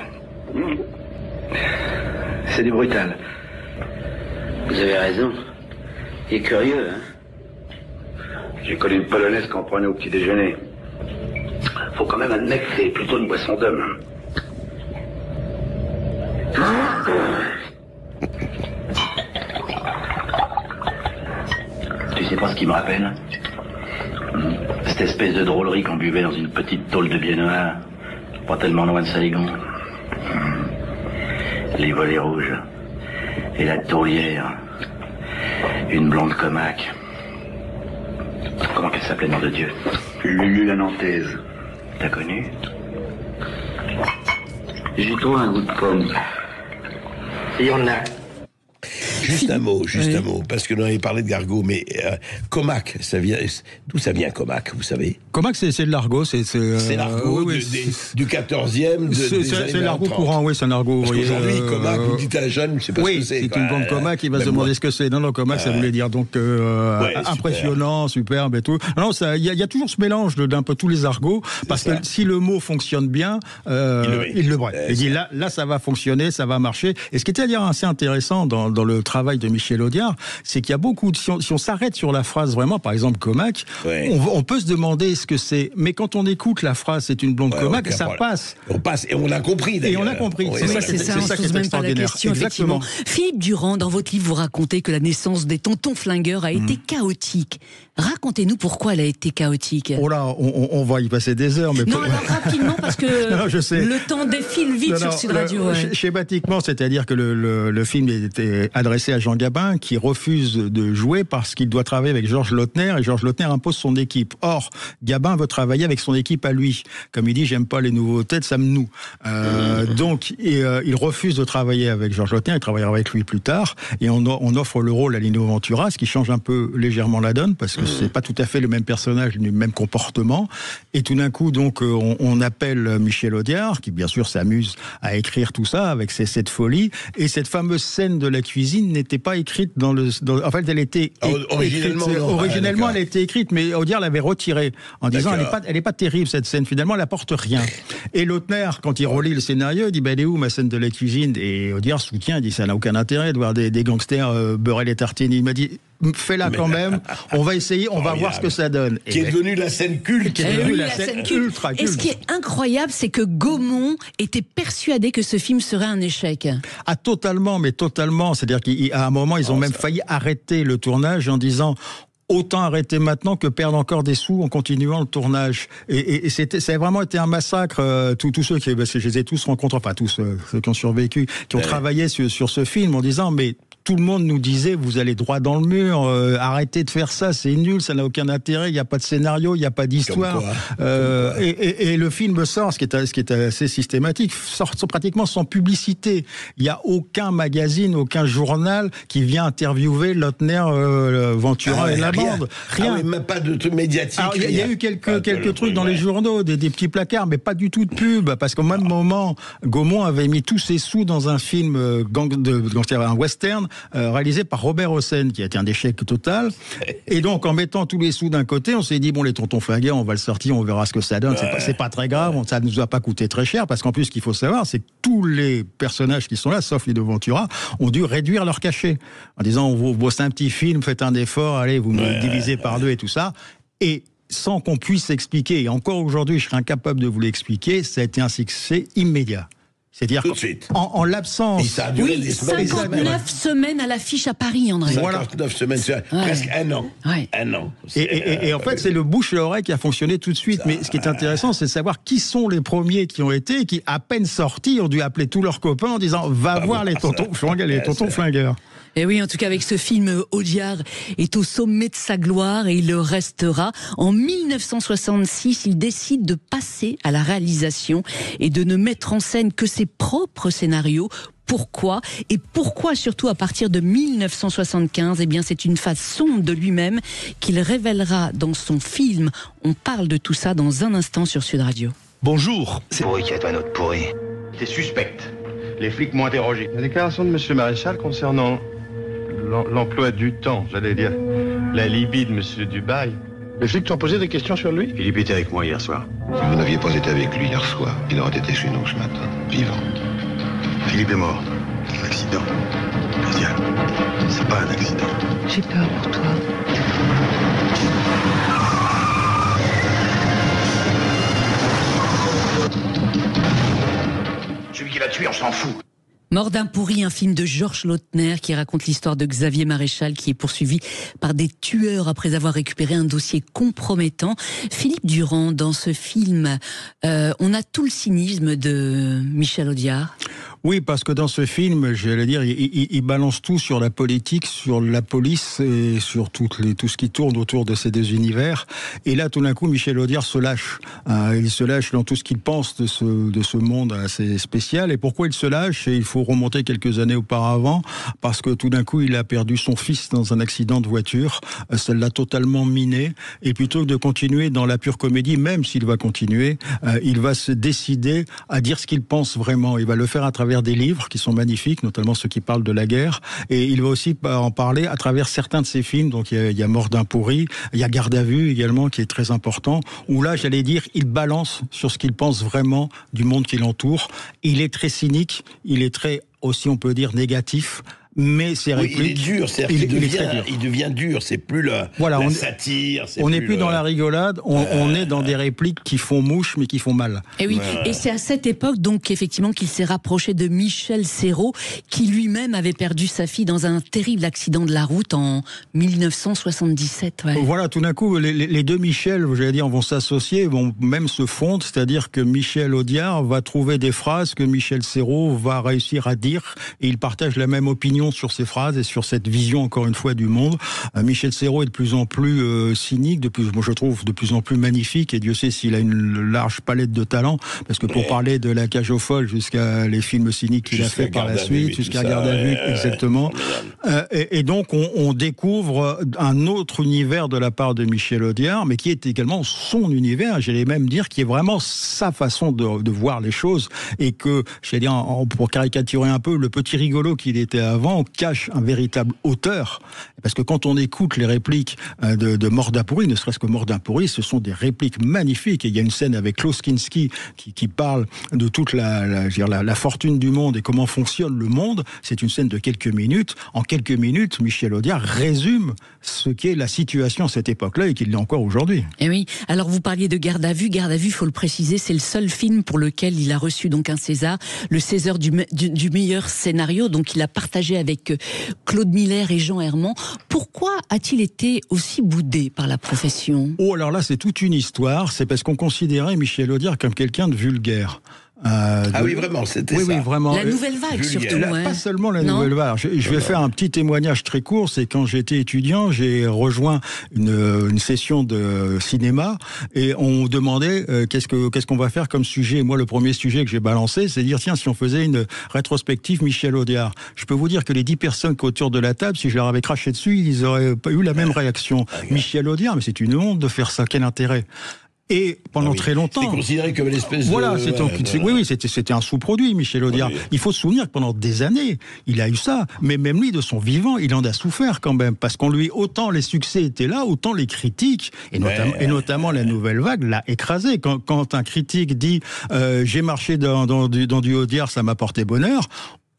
C'est du brutal. Vous avez raison. Il est curieux, hein. J'ai connu une polonaise qu'on prenait au petit déjeuner. Faut quand même admettre que c'est plutôt une boisson d'homme. Tu sais pas ce qu'il me rappelle? Cette espèce de drôlerie qu'on buvait dans une petite tôle de biennois, pas tellement loin de Saligon. Les volets rouges. Et la tourlière. Une blonde comaque. Comment qu'elle s'appelait, nom de Dieu? Lulu la Nantaise. T'as connu? J'ai trouvé un goût de pomme. Il y en a. Juste un mot, parce que nous avons parlé de Gargot, mais Comac, d'où ça vient Comac, vous savez? Comac, c'est de l'argot, c'est l'argot du 14e, c'est l'argot courant, oui, c'est un argot. Parce qu'aujourd'hui, Comac, vous dites à un jeune, je ne sais pas ce que c'est. Oui, c'est une bande Comac qui va se demander ce que c'est. Non, Comac, ça voulait dire donc impressionnant, superbe et tout. Non, il y a toujours ce mélange d'un peu tous les argots, parce que si le mot fonctionne bien, il le bref. Il dit là, ça va fonctionner, ça va marcher. Et ce qui était à dire assez intéressant dans le travail travail de Michel Audiard, c'est qu'il y a beaucoup de... Si on s'arrête sur la phrase vraiment, par exemple, Comaque, on peut se demander ce que c'est. Mais quand on écoute la phrase « c'est une blonde Comaque », ça passe. On passe, et on l'a compris d'ailleurs. Et on l'a compris. Oui, c'est ça, on ne se pose même pas la question, effectivement. Philippe Durand, dans votre livre, vous racontez que la naissance des tontons flingueurs a été chaotique. Racontez-nous pourquoi elle a été chaotique. Oh là, on va y passer des heures. Mais non, alors rapidement, parce que non, je sais. le temps défile vite sur Sud Radio. Schématiquement, c'est-à-dire que le film était adressé à Jean Gabin, qui refuse de jouer parce qu'il doit travailler avec Georges Lautner, et Georges Lautner impose son équipe. Or, Gabin veut travailler avec son équipe à lui. Comme il dit, j'aime pas les nouveaux têtes, ça me noue. Donc, il refuse de travailler avec Georges Lautner, il travaillera avec lui plus tard, et on offre le rôle à Lino Ventura, ce qui change un peu légèrement la donne, parce que c'est pas tout à fait le même personnage, le même comportement. Et tout d'un coup, donc, on appelle Michel Audiard, qui bien sûr s'amuse à écrire tout ça avec cette folie. Et cette fameuse scène de la cuisine n'était pas écrite en fait, elle était originellement, elle a été écrite, mais Audiard l'avait retirée en disant elle est pas terrible cette scène. Finalement, elle apporte rien. Et Lautner, quand il relit le scénario, il dit elle est où ma scène de la cuisine? Et Audiard soutient, il dit ça n'a aucun intérêt de voir des gangsters beurrer les tartines. Il m'a dit fais-la quand même, on va essayer, on va voir ce que ça donne. Qui est devenue la scène culte. La scène ultra culte. Et ce qui est incroyable, c'est que Gaumont était persuadé que ce film serait un échec. Ah, totalement, mais totalement. C'est-à-dire qu'à un moment, ils ont même failli arrêter le tournage en disant autant arrêter maintenant que perdre encore des sous en continuant le tournage. Et ça a vraiment été un massacre. Tous ceux qui, parce que je les ai tous rencontrés, enfin tous ceux qui ont survécu, qui ont travaillé sur ce film en disant mais tout le monde nous disait vous allez droit dans le mur, arrêtez de faire ça, c'est nul, ça n'a aucun intérêt, il n'y a pas de scénario, il n'y a pas d'histoire. Et le film sort, ce qui est assez systématique, sort pratiquement sans publicité. Il n'y a aucun magazine, aucun journal qui vient interviewer Lautner, Ventura et la bande. Rien. Ah oui, même pas de trucs médiatiques. Il y a eu quelques trucs dans les journaux, des petits placards, mais pas du tout de pub, parce qu'au même moment, Gaumont avait mis tous ses sous dans un film un western, réalisé par Robert Hossein, qui a été un échec total. Et donc, en mettant tous les sous d'un côté, on s'est dit, bon, les tontons flingueurs, on va le sortir, on verra ce que ça donne. C'est pas très grave, ça ne nous a pas coûté très cher, parce qu'en plus, ce qu'il faut savoir, c'est que tous les personnages qui sont là, sauf Lino Ventura, ont dû réduire leur cachet. En disant, on vous bosse un petit film, faites un effort, allez, vous nous divisez par deux et tout ça. Et sans qu'on puisse expliquer, et encore aujourd'hui, je serais incapable de vous l'expliquer, ça a été un succès immédiat. C'est-à-dire en l'absence... Et ça a duré des semaines. 59 semaines à l'affiche à Paris, André. 59 semaines, presque un an. Un an. Et en fait, c'est le bouche à oreille qui a fonctionné tout de suite. Mais ce qui est intéressant, c'est de savoir qui sont les premiers qui ont été, qui, à peine sortis, ont dû appeler tous leurs copains en disant « Va voir les tontons flingueurs ». Et oui, en tout cas, avec ce film, Audiard est au sommet de sa gloire et il le restera. En 1966, il décide de passer à la réalisation et de ne mettre en scène que ses propres scénarios. Pourquoi ? Et pourquoi surtout à partir de 1975 ? Eh bien, c'est une phase sombre de lui-même qu'il révélera dans son film. On parle de tout ça dans un instant sur Sud Radio. Bonjour. C'est pourri qui est un autre pourri. T'es suspecte. Les flics m'ont interrogé. La déclaration de M. Maréchal concernant l'emploi du temps, j'allais dire la Libye de M. Dubaï. Les flics t'ont posé des questions sur lui ? Philippe était avec moi hier soir. Si vous n'aviez pas été avec lui hier soir, il aurait été chez nous ce matin, vivant. Philippe est mort. Un accident. Spécial. C'est pas un accident. J'ai peur pour toi. Celui qui l'a tué, on s'en fout. Mort d'un pourri, un film de Georges Lautner qui raconte l'histoire de Xavier Maréchal qui est poursuivi par des tueurs après avoir récupéré un dossier compromettant. Philippe Durand, dans ce film, on a tout le cynisme de Michel Audiard. Oui, parce que dans ce film, j'allais dire, il balance tout sur la politique, sur la police et sur tout ce qui tourne autour de ces deux univers. Et là, tout d'un coup, Michel Audiard se lâche. Il se lâche dans tout ce qu'il pense de ce monde assez spécial. Et pourquoi il se lâche ? Et il faut remonter quelques années auparavant, parce que tout d'un coup, il a perdu son fils dans un accident de voiture. Ça l'a totalement miné. Et plutôt que de continuer dans la pure comédie, même s'il va continuer, il va se décider à dire ce qu'il pense vraiment. Il va le faire à travers des livres qui sont magnifiques, notamment ceux qui parlent de la guerre, et il va aussi en parler à travers certains de ses films. Donc il y a Mort d'un pourri, il y a Garde à vue également qui est très important, où là j'allais dire il balance sur ce qu'il pense vraiment du monde qui l'entoure. Il est très cynique, il est très aussi on peut dire négatif, mais ses répliques... il est dur, c'est-à-dire qu'il devient dur, c'est plus la satire. On n'est plus dans la rigolade, on est dans des répliques qui font mouche, mais qui font mal. Et oui, et c'est à cette époque, donc, effectivement, qu'il s'est rapproché de Michel Serrault, qui lui-même avait perdu sa fille dans un terrible accident de la route en 1977. Ouais. Voilà, tout d'un coup, les deux Michel, j'allais dire, vont s'associer, vont même se fondre, c'est-à-dire que Michel Audiard va trouver des phrases que Michel Serrault va réussir à dire, et ils partagent la même opinion sur ces phrases et sur cette vision, encore une fois, du monde. Michel Serrault est de plus en plus cynique, moi je trouve de plus en plus magnifique, et Dieu sait s'il a une large palette de talents, parce que pour parler de La Cage aux Folles jusqu'à les films cyniques qu'il a fait par la suite, jusqu'à Garde à vue, exactement. Et donc on découvre un autre univers de la part de Michel Audiard, mais qui est également son univers, j'allais même dire, qui est vraiment sa façon de voir les choses, et que, j'allais dire, pour caricaturer un peu, le petit rigolo qu'il était avant cache un véritable auteur, parce que quand on écoute les répliques de Mordin Pourri, ne serait-ce que Mordin Pourri, ce sont des répliques magnifiques, et il y a une scène avec Klaus Kinski qui parle de toute la fortune du monde et comment fonctionne le monde. C'est une scène de quelques minutes. En quelques minutes, Michel Audiard résume ce qu'est la situation à cette époque-là et qu'il l'est encore aujourd'hui. Et oui, alors vous parliez de Garde à vue. Garde à vue, il faut le préciser, c'est le seul film pour lequel il a reçu donc un César, le César du meilleur scénario, donc il a partagé avec Claude Miller et Jean Herman. Pourquoi a-t-il été aussi boudé par la profession ? Oh, alors là, c'est toute une histoire. C'est parce qu'on considérait Michel Audiard comme quelqu'un de vulgaire. Oui, vraiment, c'était ça. Oui, vraiment. La nouvelle vague, surtout. Pas seulement la nouvelle vague. Je vais faire un petit témoignage très court. C'est quand j'étais étudiant, j'ai rejoint une session de cinéma et on demandait qu'est-ce qu'on va faire comme sujet. Moi, le premier sujet que j'ai balancé, c'est de dire, tiens, si on faisait une rétrospective Michel Audiard. Je peux vous dire que les 10 personnes autour de la table, si je leur avais craché dessus, ils auraient pas eu la même réaction. Michel Audiard, mais c'est une honte de faire ça. Quel intérêt ? Et pendant très longtemps... C'était considéré comme une espèce c'était un sous-produit, Michel Audiard. Oui. Il faut se souvenir que pendant des années, il a eu ça. Mais même lui, de son vivant, il en a souffert quand même. Parce qu'on lui, autant les succès étaient là, autant les critiques, et notamment la nouvelle vague, l'a écrasé. Quand un critique dit « j'ai marché dans du Audiard, ça m'a porté bonheur »,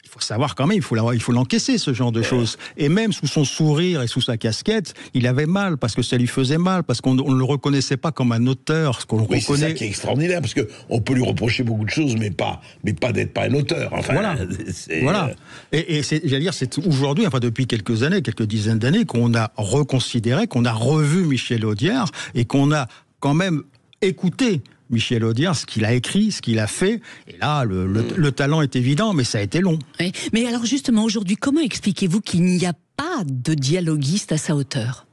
il faut savoir quand même, il faut l'encaisser, ce genre de choses. Et même sous son sourire et sous sa casquette, il avait mal, parce que ça lui faisait mal, parce qu'on ne le reconnaissait pas comme un auteur. C'est ça qui est extraordinaire, parce qu'on peut lui reprocher beaucoup de choses, mais pas d'être pas un auteur. Enfin, voilà. Et j'allais dire, c'est aujourd'hui, enfin depuis quelques années, quelques dizaines d'années, qu'on a reconsidéré, qu'on a revu Michel Audiard, et qu'on a quand même écouté Michel Audiard, ce qu'il a écrit, ce qu'il a fait, et là, le talent est évident, mais ça a été long. Oui. Mais alors justement, aujourd'hui, comment expliquez-vous qu'il n'y a pas de dialoguiste à sa hauteur ?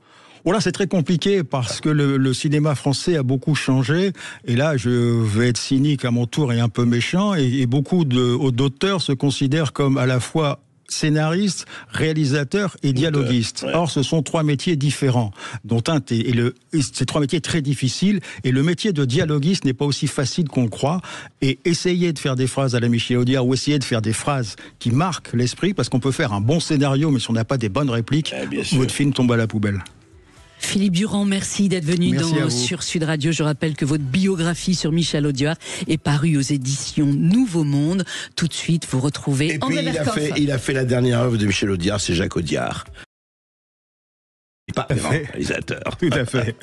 Voilà, c'est très compliqué parce que le cinéma français a beaucoup changé, et là, je vais être cynique à mon tour et un peu méchant, et beaucoup d'auteurs se considèrent comme à la fois scénariste, réalisateur et dialoguiste. Or, ce sont trois métiers différents, dont ces trois métiers très difficiles, et le métier de dialoguiste n'est pas aussi facile qu'on le croit, et essayer de faire des phrases à la Michel Audiard, ou essayer de faire des phrases qui marquent l'esprit, parce qu'on peut faire un bon scénario, mais si on n'a pas des bonnes répliques, votre film tombe à la poubelle. Philippe Durand, merci d'être venu sur Sud Radio. Je rappelle que votre biographie sur Michel Audiard est parue aux éditions Nouveau Monde. Tout de suite, vous retrouvez André Berkoff. Il a fait la dernière œuvre de Michel Audiard, c'est Jacques Audiard. Pas un réalisateur. Tout à fait.